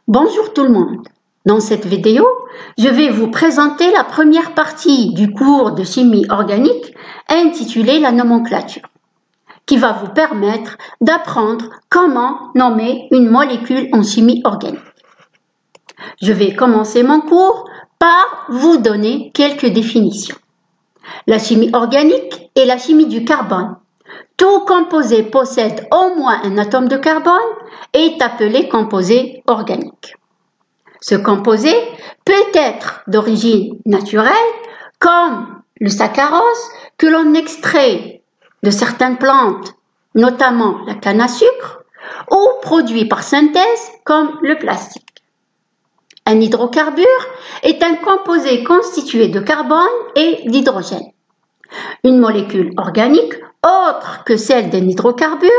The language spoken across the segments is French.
Bonjour tout le monde. Dans cette vidéo, je vais vous présenter la première partie du cours de chimie organique intitulé la nomenclature, qui va vous permettre d'apprendre comment nommer une molécule en chimie organique. Je vais commencer mon cours par vous donner quelques définitions. La chimie organique est la chimie du carbone. Tout composé possède au moins un atome de carbone et est appelé composé organique. Ce composé peut être d'origine naturelle, comme le saccharose que l'on extrait de certaines plantes, notamment la canne à sucre, ou produit par synthèse comme le plastique. Un hydrocarbure est un composé constitué de carbone et d'hydrogène. Une molécule organique autre que celle d'un hydrocarbure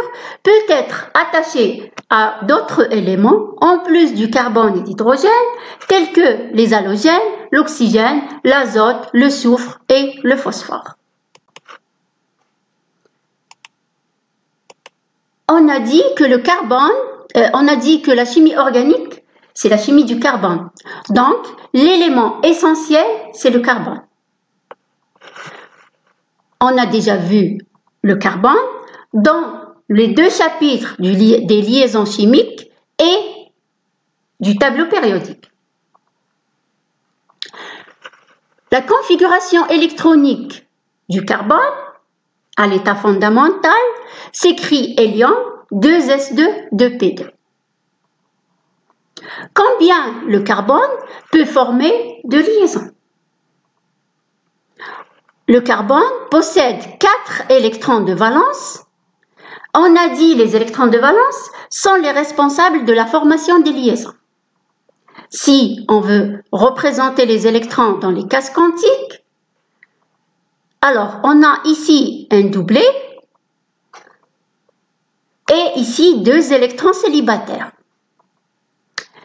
peut être attachée à d'autres éléments en plus du carbone et d'hydrogène tels que les halogènes, l'oxygène, l'azote, le soufre et le phosphore. On a dit que la chimie organique, c'est la chimie du carbone. Donc, l'élément essentiel, c'est le carbone. On a déjà vu le carbone dans les deux chapitres des liaisons chimiques et du tableau périodique. La configuration électronique du carbone à l'état fondamental s'écrit hélium 2s2 2p2. Combien le carbone peut former de liaisons? Le carbone possède 4 électrons de valence. On a dit que les électrons de valence sont les responsables de la formation des liaisons. Si on veut représenter les électrons dans les cases quantiques, alors on a ici un doublet et ici 2 électrons célibataires.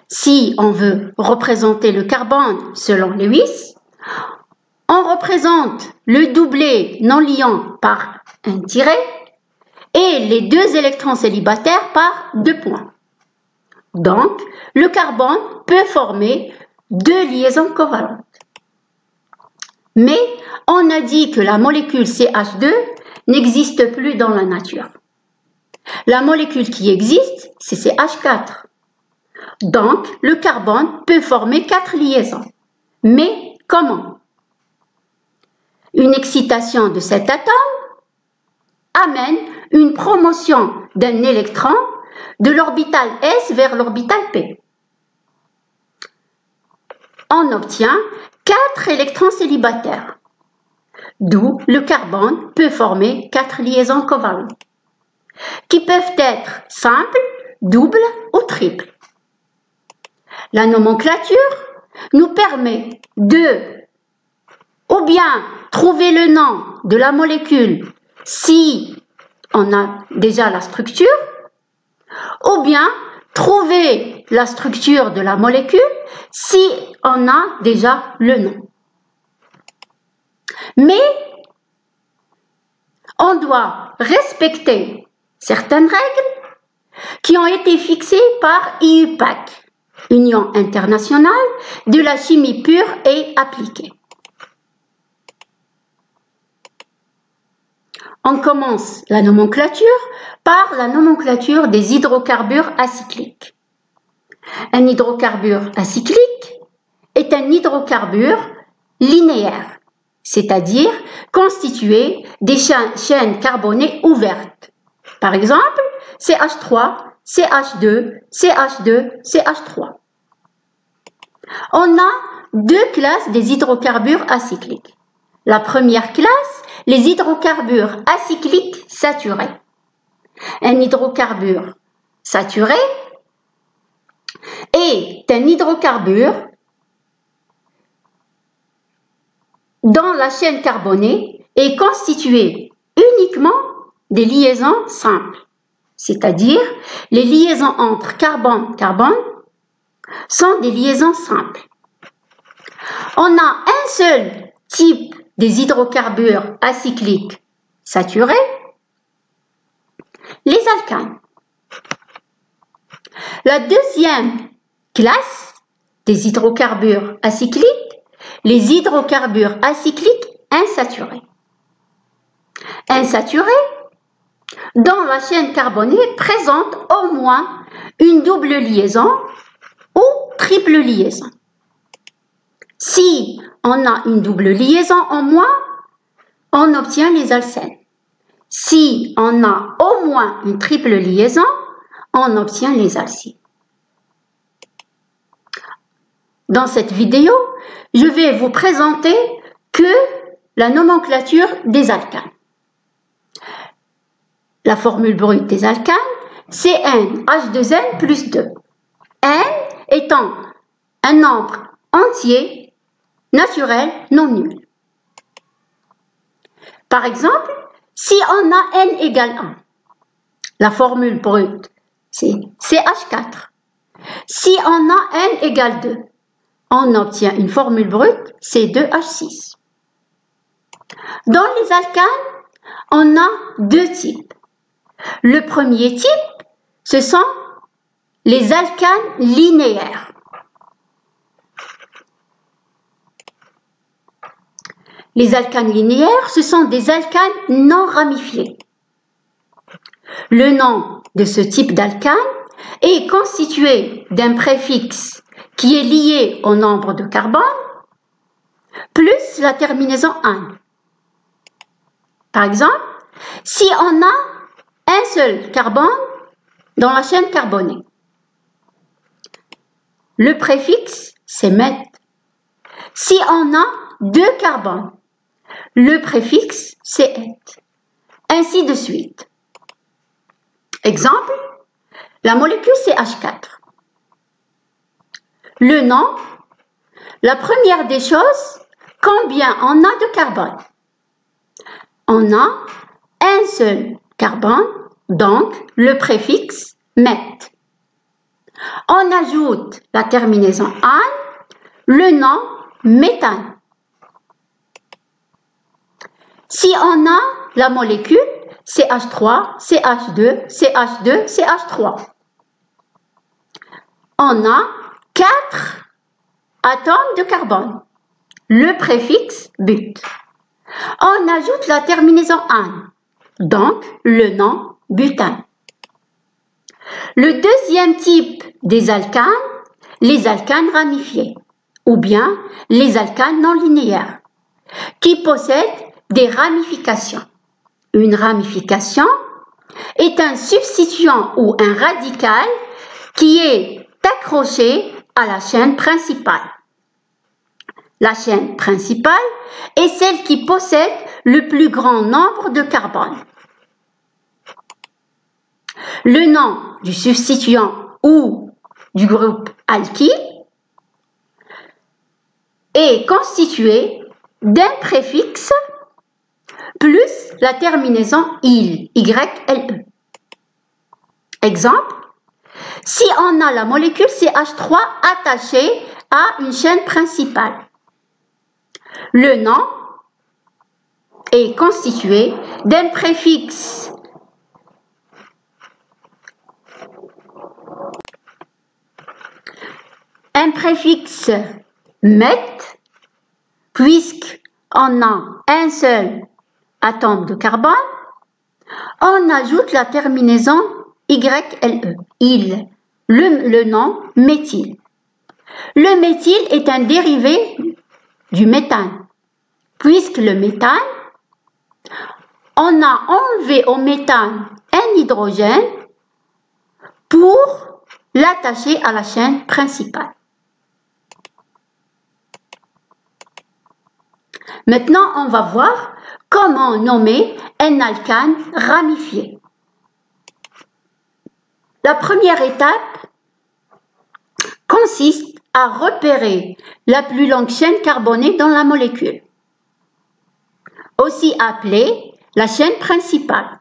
Si on veut représenter le carbone selon Lewis, on représente le doublet non liant par un tiret et les 2 électrons célibataires par 2 points. Donc, le carbone peut former 2 liaisons covalentes. Mais on a dit que la molécule CH2 n'existe plus dans la nature. La molécule qui existe, c'est CH4. Donc, le carbone peut former 4 liaisons. Mais comment? Une excitation de cet atome amène une promotion d'un électron de l'orbital S vers l'orbital P. On obtient 4 électrons célibataires, d'où le carbone peut former 4 liaisons covalentes, qui peuvent être simples, doubles ou triples. La nomenclature nous permet de ou bien trouver le nom de la molécule si on a déjà la structure, ou bien trouver la structure de la molécule si on a déjà le nom. Mais on doit respecter certaines règles qui ont été fixées par IUPAC, Union internationale de la chimie pure et appliquée. On commence la nomenclature par la nomenclature des hydrocarbures acycliques. Un hydrocarbure acyclique est un hydrocarbure linéaire, c'est-à-dire constitué des chaînes carbonées ouvertes. Par exemple, CH3, CH2, CH2, CH3. On a 2 classes des hydrocarbures acycliques. La première classe, les hydrocarbures acycliques saturés. Un hydrocarbure saturé est un hydrocarbure dont la chaîne carbonée est constituée uniquement des liaisons simples, c'est-à-dire les liaisons entre carbone-carbone sont des liaisons simples. On a un seul type des hydrocarbures acycliques saturés, les alcanes. La deuxième Classe des hydrocarbures acycliques, les hydrocarbures acycliques insaturés. Insaturés, dans la chaîne carbonée, présentent au moins une double liaison ou triple liaison. Si on a une double liaison en moins, on obtient les alcènes. Si on a au moins une triple liaison, on obtient les alcyles. Dans cette vidéo, je vais vous présenter que la nomenclature des alcanes. La formule brute des alcanes, c'est N(H2N) plus 2. N étant un nombre entier, naturel, non nul. Par exemple, si on a N égale 1, la formule brute, c'est CH4. Si on a N égale 2, on obtient une formule brute, C2H6. Dans les alcanes, on a deux types. Le premier type, ce sont les alcanes linéaires. Les alcanes linéaires, ce sont des alcanes non ramifiés. Le nom de ce type d'alcane est constitué d'un préfixe qui est lié au nombre de carbone plus la terminaison -ane. Par exemple, si on a un seul carbone dans la chaîne carbonée, le préfixe c'est met. Si on a deux carbones, le préfixe c'est et. Ainsi de suite. Exemple, la molécule CH4. Le nom, la première des choses, combien on a de carbone? On a un seul carbone, donc le préfixe met. On ajoute la terminaison -ane, le nom méthane. Si on a la molécule CH3, CH2, CH2, CH3, on a 4 atomes de carbone, le préfixe but. On ajoute la terminaison -ane, donc le nom butane. Le deuxième type des alcanes, les alcanes ramifiés, ou bien les alcanes non linéaires, qui possèdent des ramifications. Une ramification est un substituant ou un radical qui est accroché à la chaîne principale. La chaîne principale est celle qui possède le plus grand nombre de carbone. Le nom du substituant ou du groupe alkyle est constitué d'un préfixe plus la terminaison -ile, YLE. Exemple, si on a la molécule CH3 attachée à une chaîne principale, le nom est constitué d'un préfixe met, puisqu'on a un seul atome de carbone, on ajoute la terminaison YLE, il, le nom méthyle. Le méthyle est un dérivé du méthane, puisque le méthane, on a enlevé au méthane un hydrogène pour l'attacher à la chaîne principale. Maintenant, on va voir comment nommer un alcane ramifié. La première étape consiste à repérer la plus longue chaîne carbonée dans la molécule, aussi appelée la chaîne principale.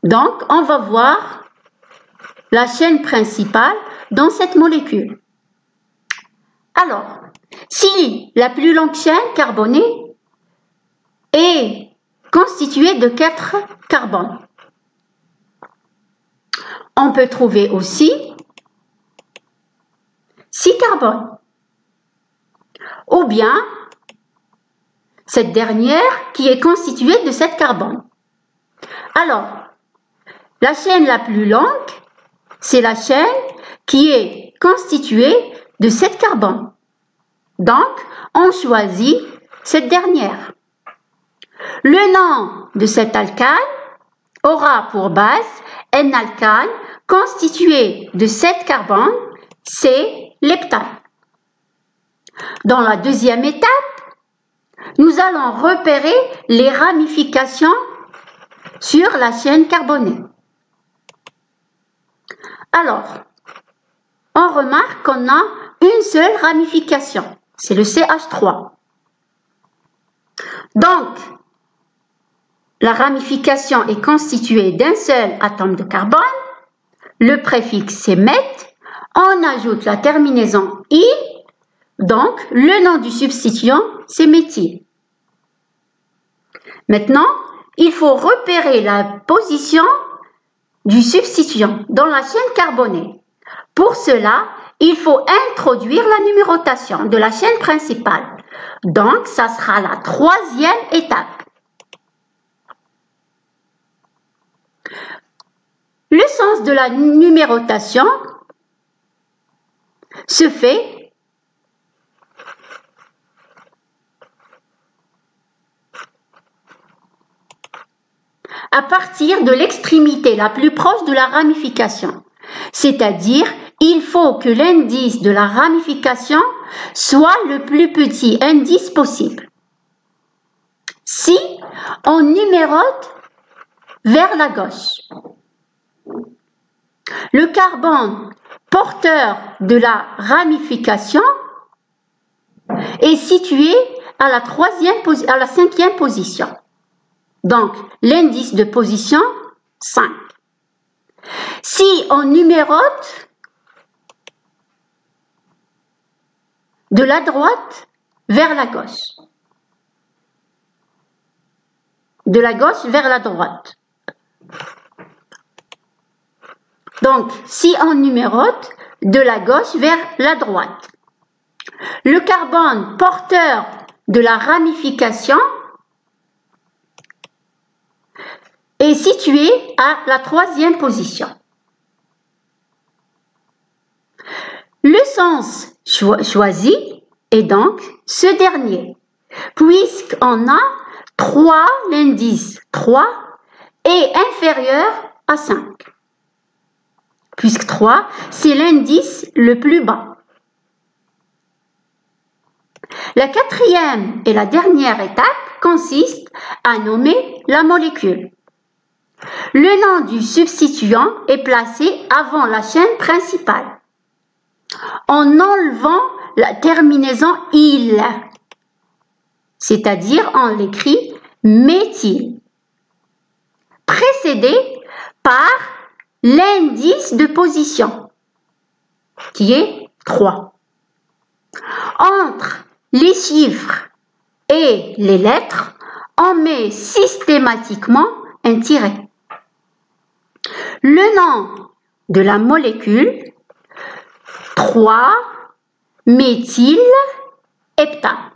Donc, on va voir la chaîne principale dans cette molécule. Alors, si la plus longue chaîne carbonée est constituée de 4 carbones, On peut trouver aussi 6 carbones. Ou bien cette dernière qui est constituée de 7 carbones. Alors, la chaîne la plus longue, c'est la chaîne qui est constituée de 7 carbones. Donc, on choisit cette dernière. Le nom de cet alcane aura pour base un alcane constitué de 7 carbones, c'est l'heptane. Dans la deuxième étape, nous allons repérer les ramifications sur la chaîne carbonée. Alors, on remarque qu'on a une seule ramification, c'est le CH3. Donc, la ramification est constituée d'un seul atome de carbone, le préfixe c'est met, on ajoute la terminaison I, donc le nom du substituant c'est méthyle. Maintenant, il faut repérer la position du substituant dans la chaîne carbonée. Pour cela, il faut introduire la numérotation de la chaîne principale. Donc, ça sera la troisième étape. Le sens de la numérotation se fait à partir de l'extrémité la plus proche de la ramification. C'est-à-dire, il faut que l'indice de la ramification soit le plus petit indice possible. Si on numérote vers la gauche, le carbone porteur de la ramification est situé à la 5e position. Donc, l'indice de position 5. Si on numérote de la droite vers la gauche, de la gauche vers la droite. Donc, si on numérote de la gauche vers la droite, le carbone porteur de la ramification est situé à la 3e position. Le sens choisi est donc ce dernier, puisqu'on a 3, l'indice 3 est inférieur à 5. Puisque 3, c'est l'indice le plus bas. La quatrième et la dernière étape consiste à nommer la molécule. Le nom du substituant est placé avant la chaîne principale, en enlevant la terminaison il, c'est-à-dire on l'écrit méthyle, précédé par l'indice de position, qui est 3. Entre les chiffres et les lettres, on met systématiquement un tiret. Le nom de la molécule 3-méthylheptane.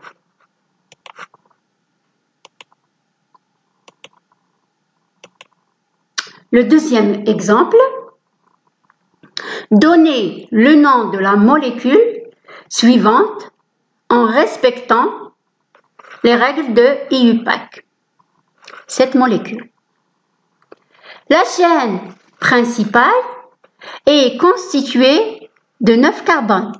Le deuxième exemple, donnez le nom de la molécule suivante en respectant les règles de IUPAC. Cette molécule. La chaîne principale est constituée de 9 carbones.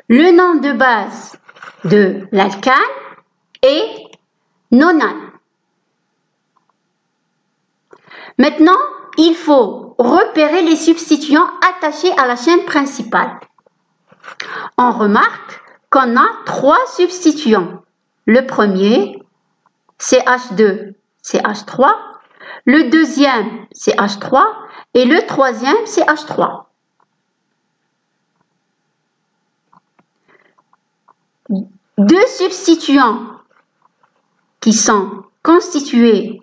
Le nom de base de l'alcane est nonane. Maintenant, il faut repérer les substituants attachés à la chaîne principale. On remarque qu'on a 3 substituants. Le premier, CH2, CH3. Le deuxième, CH3. Et le troisième, CH3. Deux substituants qui sont constitués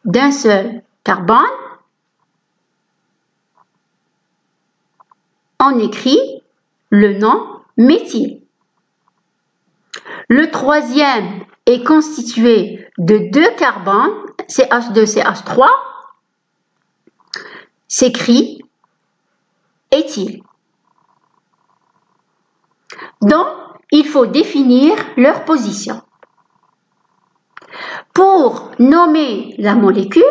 d'un seul carbone on écrit le nom méthyle. Le troisième est constitué de 2 carbones, CH2CH3, s'écrit éthyle. Donc, il faut définir leur position. Pour nommer la molécule,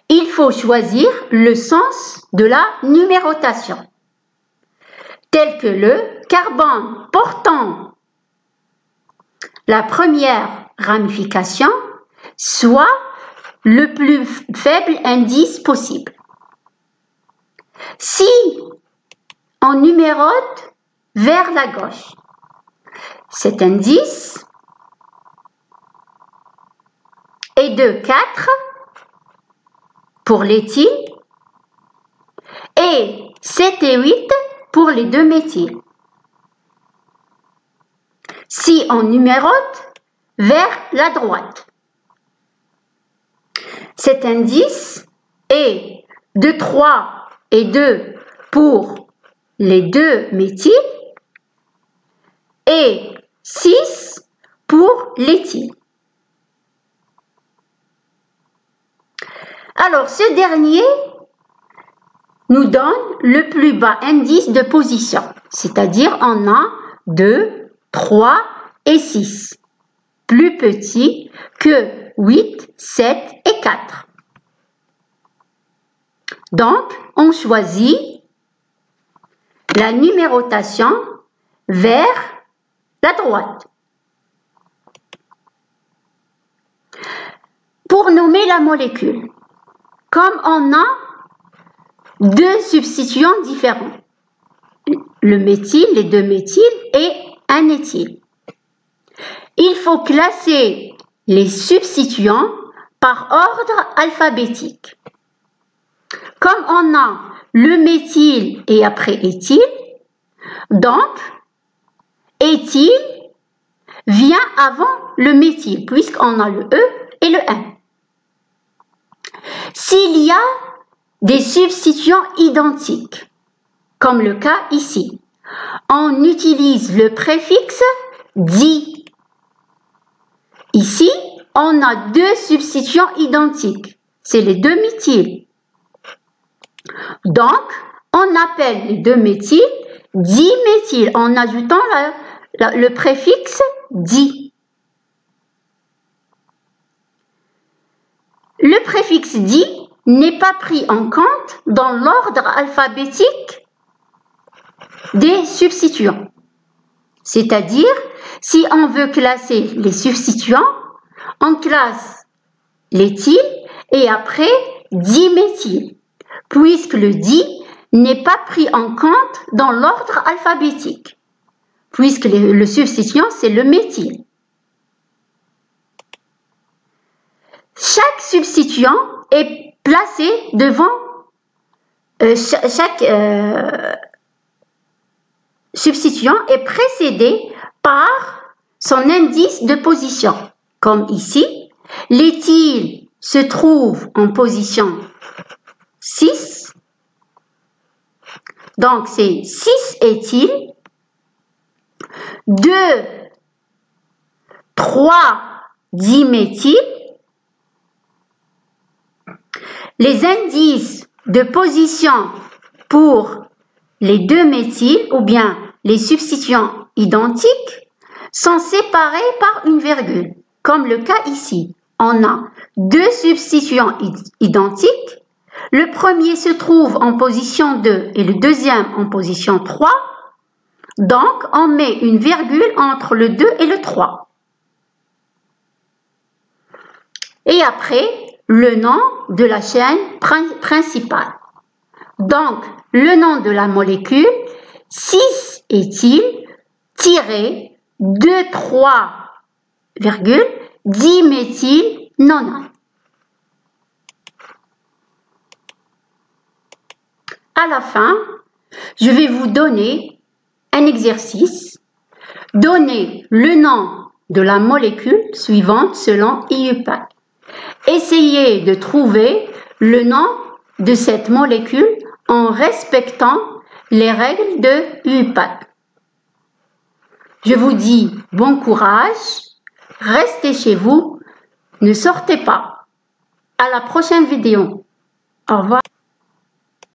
il faut choisir le sens de la numérotation, tel que le carbone portant la première ramification soit le plus faible indice possible. Si on numérote vers la gauche, cet indice est de 4 pour l'éthyle et 7 et 8 pour les 2 méthyles. Si on numérote vers la droite, cet indice est de 3 et 2 pour les 2 méthyles et 6 pour l'éthyle. Alors, ce dernier nous donne le plus bas indice de position, c'est-à-dire on a 2, 3 et 6, plus petit que 8, 7 et 4. Donc, on choisit la numérotation vers la droite. Pour nommer la molécule, comme on a 2 substituants différents, le méthyle, les 2 méthyles et un éthyle, il faut classer les substituants par ordre alphabétique. Comme on a le méthyle et après éthyle, donc éthyle vient avant le méthyle puisqu'on a le E et le N. S'il y a des substituants identiques, comme le cas ici, on utilise le préfixe di. Ici, on a 2 substituants identiques, c'est les 2 méthyles. Donc, on appelle les 2 méthyles diméthyl en ajoutant le préfixe di. Le préfixe di n'est pas pris en compte dans l'ordre alphabétique des substituants. C'est-à-dire, si on veut classer les substituants, on classe l'éthyle et après diméthyl, puisque le di n'est pas pris en compte dans l'ordre alphabétique, puisque le substituant, c'est le méthyle. Chaque substituant est placé devant chaque substituant est précédé par son indice de position. Comme ici, l'éthyle se trouve en position 6. Donc, c'est 6 éthyle, 2, 3 diméthyl. Les indices de position pour les 2 méthyles ou bien les substituants identiques sont séparés par une virgule, comme le cas ici. On a 2 substituants identiques. Le premier se trouve en position 2 et le deuxième en position 3. Donc, on met une virgule entre le 2 et le 3. Et après, le nom de la chaîne principale. Donc, le nom de la molécule, 6-éthyle-2,3-diméthylnonane. À la fin, je vais vous donner un exercice. Donnez le nom de la molécule suivante selon IUPAC. Essayez de trouver le nom de cette molécule en respectant les règles de UPAC. Je vous dis bon courage, restez chez vous, ne sortez pas. À la prochaine vidéo. Au revoir.